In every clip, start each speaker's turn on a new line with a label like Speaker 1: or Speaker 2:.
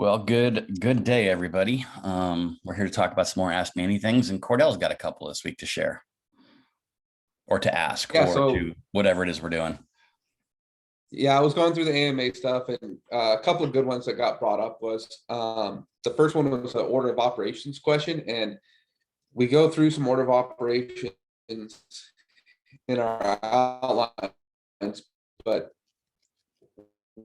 Speaker 1: Well, good day, everybody. We're here to talk about some more Ask Me Anythings, and Cordell's got a couple this week to share, or to ask,
Speaker 2: Yeah,
Speaker 1: or
Speaker 2: so
Speaker 1: to whatever it is we're doing.
Speaker 2: yeah, I was going through the AMA stuff, and a couple of good ones that got brought up was the first one was the order of operations question, and we go through some order of operations in our outlines, but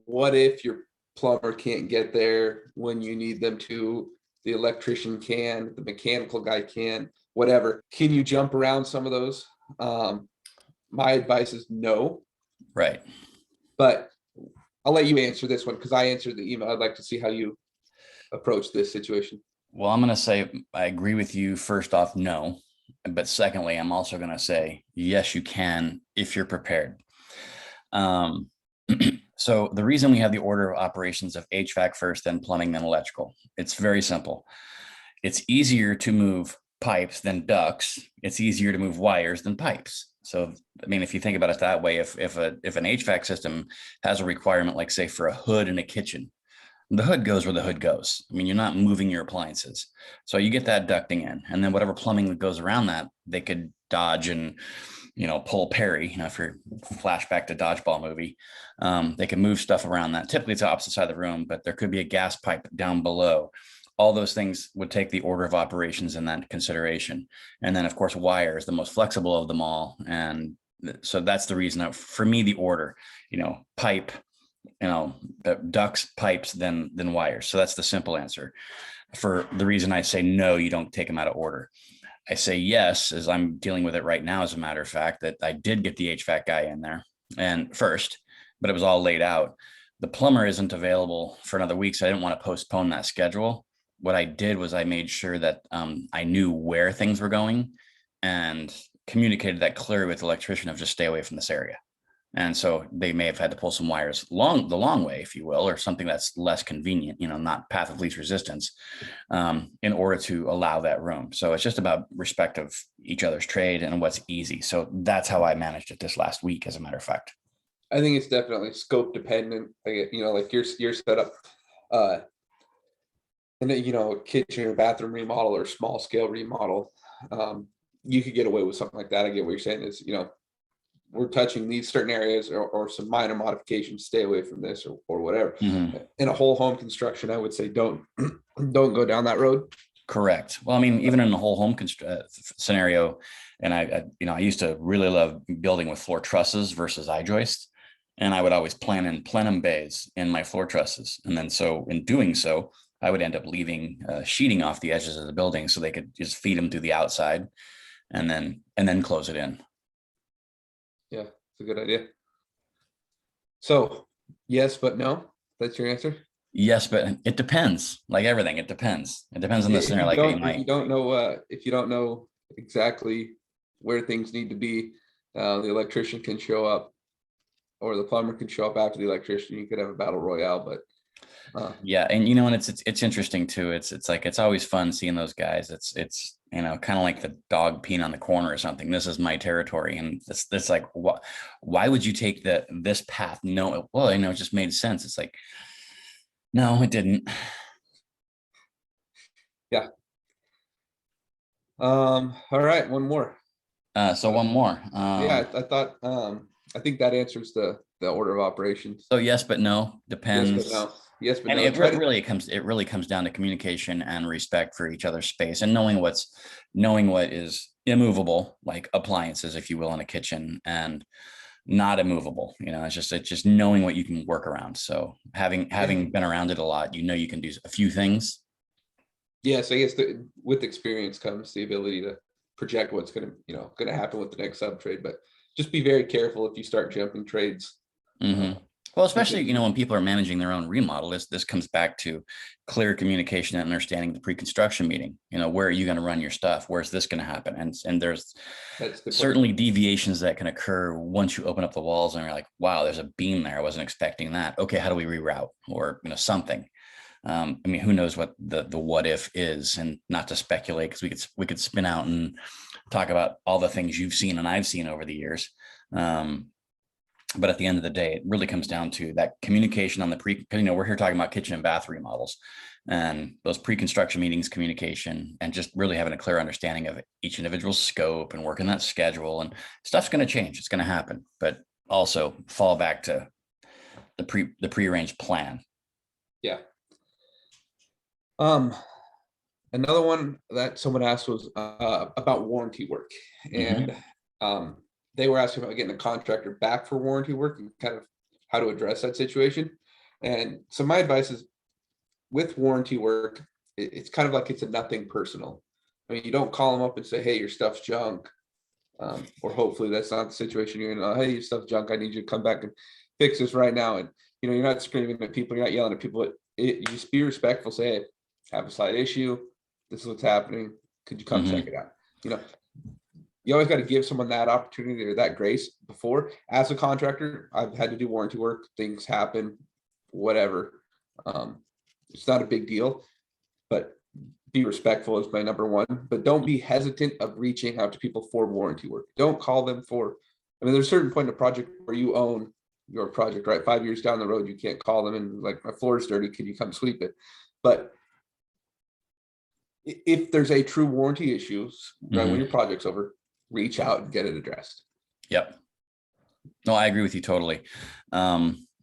Speaker 2: what if your plumber can't get there when you need them to? The electrician can, the mechanical guy can, whatever. Can you jump around some of those? My advice is no,
Speaker 1: Right.
Speaker 2: but I'll let you answer this one because I answered the email. I'd like to see how you approach this situation.
Speaker 1: Well, I'm going to say I agree with you. First off, no. But secondly, I'm also going to say yes, you can if you're prepared. Um, so the reason we have the order of operations of HVAC first, then plumbing, then electrical, it's very simple. It's easier to move pipes than ducts. It's easier to move wires than pipes. So, I mean, if you think about it that way, if an HVAC system has a requirement, like say for a hood in a kitchen, the hood goes where the hood goes. I mean, you're not moving your appliances. So you get that ducting in, and then whatever plumbing that goes around that, they could dodge and, pull Perry, if you're flashback to dodgeball movie, they can move stuff around that. Typically it's the opposite side of the room, but there could be a gas pipe down below. All those things would take the order of operations in that consideration. And then of course, wire is the most flexible of them all. And so that's the reason that for me, the order, pipe, the ducts, pipes, then wires. So that's the simple answer. For the reason I say no, you don't take them out of order. I say yes, as I'm dealing with it right now, as a matter of fact, that I did get the HVAC guy in there and first, but it was all laid out. The plumber isn't available for another week, so I didn't want to postpone that schedule. What I did was I made sure that I knew where things were going and communicated that clearly with the electrician of just stay away from this area. And so they may have had to pull some wires the long way, if you will, or something that's less convenient, not path of least resistance, in order to allow that room. So it's just about respect of each other's trade and what's easy. So that's how I managed it this last week, as a matter of fact.
Speaker 2: I think it's definitely scope dependent. Like your setup, and then, kitchen or bathroom remodel or small scale remodel, you could get away with something like that. I get what you're saying is, we're touching these certain areas or some minor modifications, stay away from this or whatever.
Speaker 1: Mm-hmm.
Speaker 2: In a whole home construction, I would say don't go down that road.
Speaker 1: Correct. Well, I mean, even in a whole home scenario, and I used to really love building with floor trusses versus I-joist, and I would always plan in plenum bays in my floor trusses. And then so in doing so, I would end up leaving sheeting off the edges of the building so they could just feed them through the outside and then close it in.
Speaker 2: Yeah, it's a good idea. So yes, but no, that's your answer.
Speaker 1: Yes, but it depends. Like everything, it depends. It depends on the scenario. Like
Speaker 2: if you don't know exactly where things need to be, the electrician can show up, or the plumber can show up after the electrician. You could have a battle royale, but
Speaker 1: yeah, and and it's interesting too. It's like it's always fun seeing those guys. It's kind of like the dog peeing on the corner or something. This is my territory, and this like what? Why would you take this path? No, well, it just made sense. It's like, no, it didn't.
Speaker 2: Yeah. All right, one more.
Speaker 1: So one more.
Speaker 2: Yeah, I thought I think that answers the order of operations.
Speaker 1: So yes, but no,
Speaker 2: Yes,
Speaker 1: depends.
Speaker 2: but no. Yes, but
Speaker 1: And
Speaker 2: no.
Speaker 1: it really comes down to communication and respect for each other's space and knowing what is immovable, like appliances, if you will, in a kitchen, and not immovable. It's just knowing what you can work around. So having been around it a lot, you can do a few things.
Speaker 2: Yes, I guess with experience comes the ability to project what's going to happen with the next sub trade, but just be very careful if you start jumping trades.
Speaker 1: Mm-hmm. Well, especially, when people are managing their own remodel, this comes back to clear communication and understanding the pre-construction meeting. Where are you going to run your stuff? Where's this going to happen? And there's certainly deviations that can occur once you open up the walls and you're like, wow, there's a beam there. I wasn't expecting that. Okay, how do we reroute or, something? I mean, who knows what the what if is, and not to speculate, because we could spin out and talk about all the things you've seen and I've seen over the years. But at the end of the day, it really comes down to that communication on the we're here talking about kitchen and bath remodels, and those pre-construction meetings, communication, and just really having a clear understanding of each individual scope and working that schedule. And stuff's going to change. It's going to happen, but also fall back to the prearranged plan.
Speaker 2: Yeah. Another one that someone asked was about warranty work, and they were asking about getting a contractor back for warranty work and kind of how to address that situation. And so my advice is, with warranty work, it's kind of like it's a nothing personal. I mean, you don't call them up and say, hey, your stuff's junk. Or hopefully that's not the situation you're in. Hey, your stuff's junk. I need you to come back and fix this right now. And, you know, you're not screaming at people, you're not yelling at people, but you just be respectful, say, hey, have a slight issue. This is what's happening. Could you come check it out? You know, you always got to give someone that opportunity or that grace before. As a contractor, I've had to do warranty work. Things happen, whatever. It's not a big deal, but be respectful is my number one. But don't be hesitant of reaching out to people for warranty work. Don't call them for, I mean, there's a certain point in a project where you own your project, right? 5 years down the road, you can't call them and like, my floor is dirty, can you come sweep it? But if there's a true warranty issues, right, when your project's over, reach out and get it addressed.
Speaker 1: Yep. No, I agree with you totally.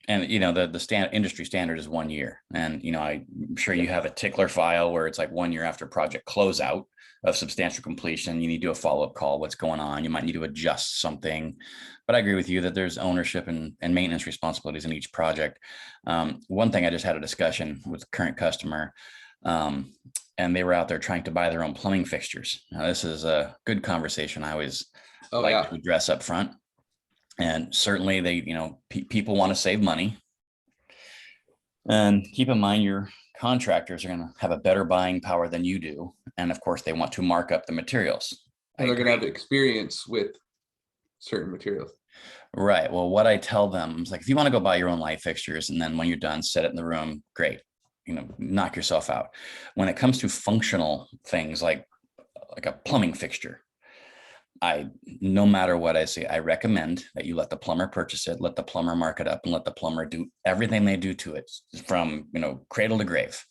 Speaker 1: And you know, the industry standard is 1 year. And, you know, I'm sure you have a tickler file where it's like 1 year after project closeout of substantial completion, you need to do a follow-up call. What's going on? You might need to adjust something. But I agree with you that there's ownership and maintenance responsibilities in each project. One thing, I just had a discussion with a current customer, and they were out there trying to buy their own plumbing fixtures. Now, this is a good conversation. I always like to address up front. And certainly they, you know, people want to save money. And keep in mind, your contractors are going to have a better buying power than you do. And of course, they want to mark up the materials.
Speaker 2: And they're going to have experience with certain materials.
Speaker 1: Right. Well, what I tell them is like, if you want to go buy your own light fixtures, and then when you're done, set it in the room, great. You know, knock yourself out. When it comes to functional things like a plumbing fixture, no matter what I say, I recommend that you let the plumber purchase it, let the plumber mark it up, and let the plumber do everything they do to it from, you know, cradle to grave.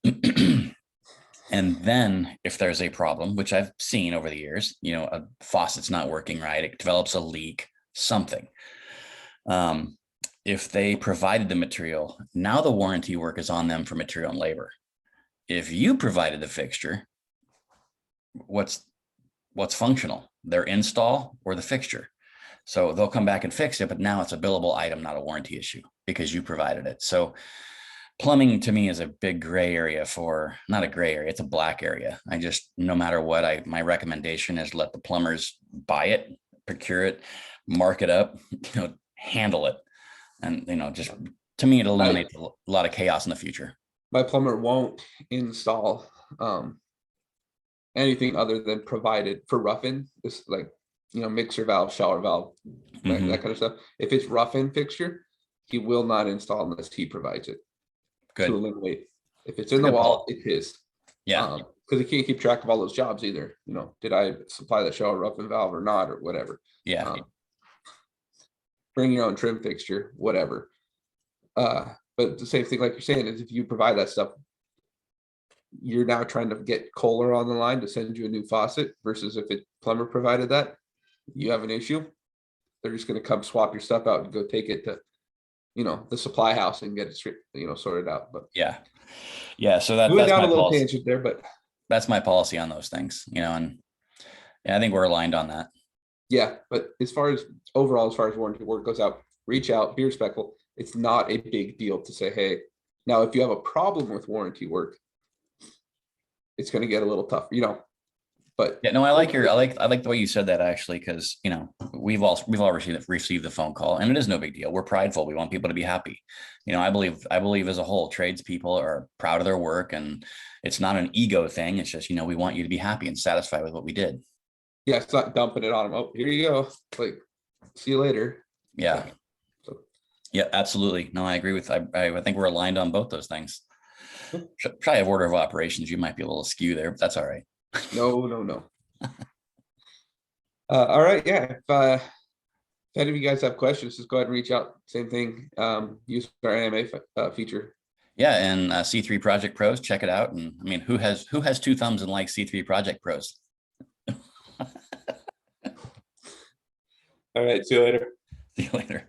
Speaker 1: And then if there's a problem, which I've seen over the years, you know, a faucet's not working right, it develops a leak, something. If they provided the material, now the warranty work is on them for material and labor. If you provided the fixture, what's functional? Their install or the fixture. So they'll come back and fix it, but now it's a billable item, not a warranty issue, because you provided it. So plumbing to me is a big gray area, not a gray area, it's a black area. I just, no matter what, my recommendation is let the plumbers buy it, procure it, mark it up, you know, handle it. And, you know, just to me, it eliminates a lot of chaos in the future.
Speaker 2: My plumber won't install anything other than provided for rough-in, this, like, you know, mixer valve, shower valve, that kind of stuff. If it's rough-in fixture, he will not install unless he provides it.
Speaker 1: Good.
Speaker 2: To eliminate, if it's in the wall, it's his.
Speaker 1: Yeah.
Speaker 2: Because he can't keep track of all those jobs either. You know, did I supply the shower rough-in valve or not, or whatever?
Speaker 1: Yeah.
Speaker 2: Bring your own trim fixture, whatever. But the same thing, like you're saying, is if you provide that stuff, you're now trying to get Kohler on the line to send you a new faucet, versus if a plumber provided that, you have an issue, they're just going to come swap your stuff out and go take it to, you know, the supply house and get it, you know, sorted out. But
Speaker 1: yeah, so that's
Speaker 2: down
Speaker 1: my
Speaker 2: a little
Speaker 1: policy.
Speaker 2: tangent there, but
Speaker 1: that's my policy on those things, you know, and yeah, I think we're aligned on that.
Speaker 2: Yeah, but as far as warranty work goes out, reach out, be respectful. It's not a big deal to say, hey, now if you have a problem with warranty work, it's going to get a little tough, you know. But
Speaker 1: yeah, no, I like the way you said that, actually, because, you know, we've all received the phone call, and it is no big deal. We're prideful. We want people to be happy. You know, I believe as a whole, tradespeople are proud of their work, and it's not an ego thing. It's just, you know, we want you to be happy and satisfied with what we did.
Speaker 2: Yeah, it's not dumping it on them. Oh, here you go. Like, see you later.
Speaker 1: Yeah.
Speaker 2: So.
Speaker 1: Yeah, absolutely. No, I agree with. I think we're aligned on both those things. Try have order of operations. You might be a little askew there, but that's all right.
Speaker 2: No. All right. Yeah. If any of you guys have questions, just go ahead and reach out. Same thing, use our AMA feature.
Speaker 1: Yeah, and C3 Project Pros, check it out. And I mean, who has two thumbs and likes C3 Project Pros?
Speaker 2: All right, see you later.
Speaker 1: See you later.